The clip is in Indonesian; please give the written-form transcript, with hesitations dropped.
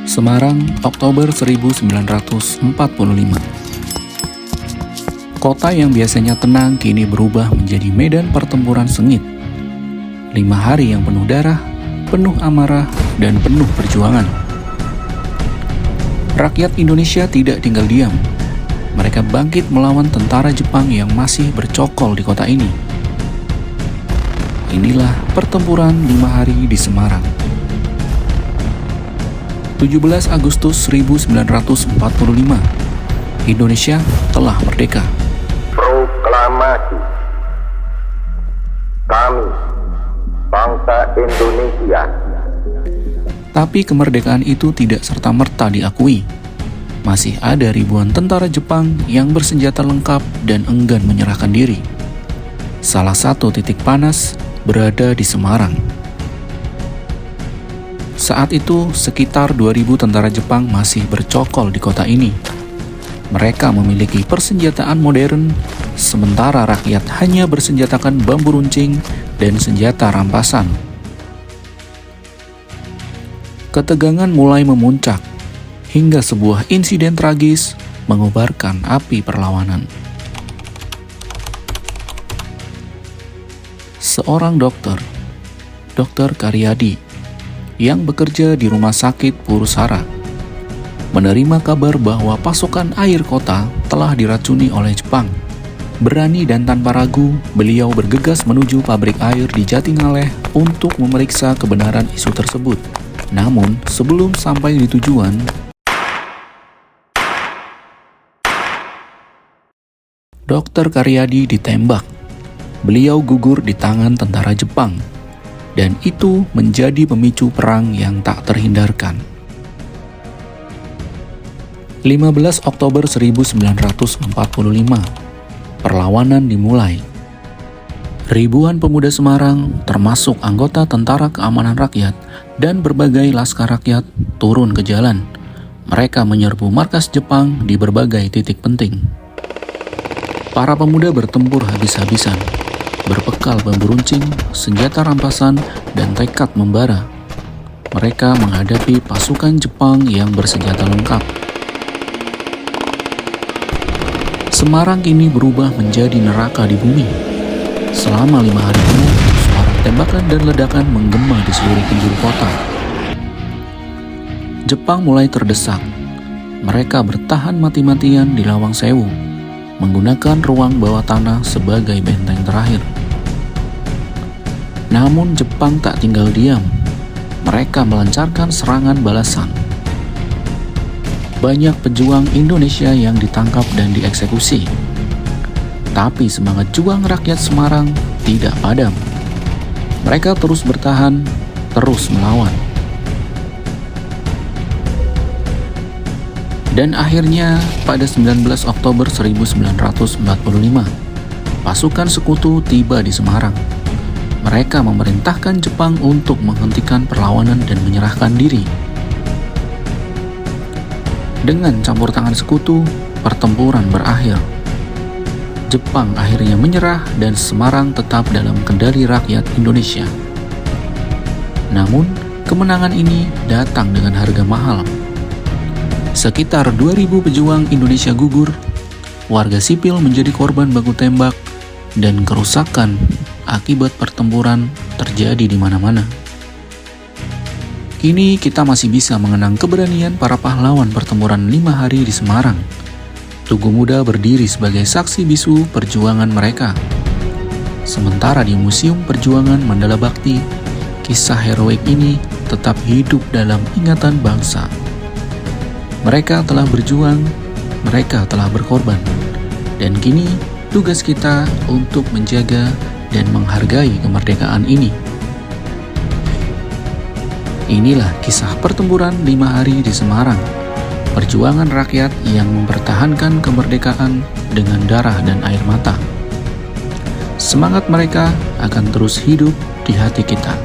Semarang, Oktober 1945. Kota yang biasanya tenang kini berubah menjadi medan pertempuran sengit. 5 hari yang penuh darah, penuh amarah, dan penuh perjuangan. Rakyat Indonesia tidak tinggal diam. Mereka bangkit melawan tentara Jepang yang masih bercokol di kota ini. Inilah pertempuran 5 hari di Semarang. 17 Agustus 1945, Indonesia telah merdeka. Proklamasi. Kami, bangsa Indonesia. Tapi kemerdekaan itu tidak serta-merta diakui. Masih ada ribuan tentara Jepang yang bersenjata lengkap dan enggan menyerahkan diri. Salah satu titik panas berada di Semarang. Saat itu, sekitar 2.000 tentara Jepang masih bercokol di kota ini. Mereka memiliki persenjataan modern, sementara rakyat hanya bersenjatakan bambu runcing dan senjata rampasan. Ketegangan mulai memuncak, hingga sebuah insiden tragis mengobarkan api perlawanan. Seorang dokter, Dr. Karyadi, yang bekerja di Rumah Sakit Purusara, menerima kabar bahwa pasokan air kota telah diracuni oleh Jepang. Berani dan tanpa ragu, beliau bergegas menuju pabrik air di Jatingaleh untuk memeriksa kebenaran isu tersebut. Namun, sebelum sampai di tujuan, Dr. Karyadi ditembak. Beliau gugur di tangan tentara Jepang. Dan itu menjadi pemicu perang yang tak terhindarkan. 15 Oktober 1945, perlawanan dimulai. Ribuan pemuda Semarang, termasuk anggota Tentara Keamanan Rakyat dan berbagai laskar rakyat, turun ke jalan. Mereka menyerbu markas Jepang di berbagai titik penting. Para pemuda bertempur habis-habisan, berbekal bambu runcing, senjata rampasan, dan tekad membara. Mereka menghadapi pasukan Jepang yang bersenjata lengkap. Semarang kini berubah menjadi neraka di bumi. Selama 5 hari penuh, suara tembakan dan ledakan menggema di seluruh penjuru kota. Jepang mulai terdesak. Mereka bertahan mati-matian di Lawang Sewu, menggunakan ruang bawah tanah sebagai benteng terakhir. Namun Jepang tak tinggal diam. Mereka melancarkan serangan balasan. Banyak pejuang Indonesia yang ditangkap dan dieksekusi. Tapi semangat juang rakyat Semarang tidak padam. Mereka terus bertahan, terus melawan. Dan akhirnya pada 19 Oktober 1945, pasukan sekutu tiba di Semarang. Mereka memerintahkan Jepang untuk menghentikan perlawanan dan menyerahkan diri. Dengan campur tangan sekutu, pertempuran berakhir. Jepang akhirnya menyerah dan Semarang tetap dalam kendali rakyat Indonesia. Namun, kemenangan ini datang dengan harga mahal. Sekitar 2.000 pejuang Indonesia gugur, warga sipil menjadi korban baku tembak, dan kerusakan akibat pertempuran terjadi di mana-mana. Kini kita masih bisa mengenang keberanian para pahlawan pertempuran 5 hari di Semarang. Tugu Muda berdiri sebagai saksi bisu perjuangan mereka. Sementara di Museum Perjuangan Mandala Bakti, kisah heroik ini tetap hidup dalam ingatan bangsa. Mereka telah berjuang, mereka telah berkorban, dan kini tugas kita untuk menjaga dan menghargai kemerdekaan ini. Inilah kisah pertempuran 5 hari di Semarang. Perjuangan rakyat yang mempertahankan kemerdekaan dengan darah dan air mata. Semangat mereka akan terus hidup di hati kita.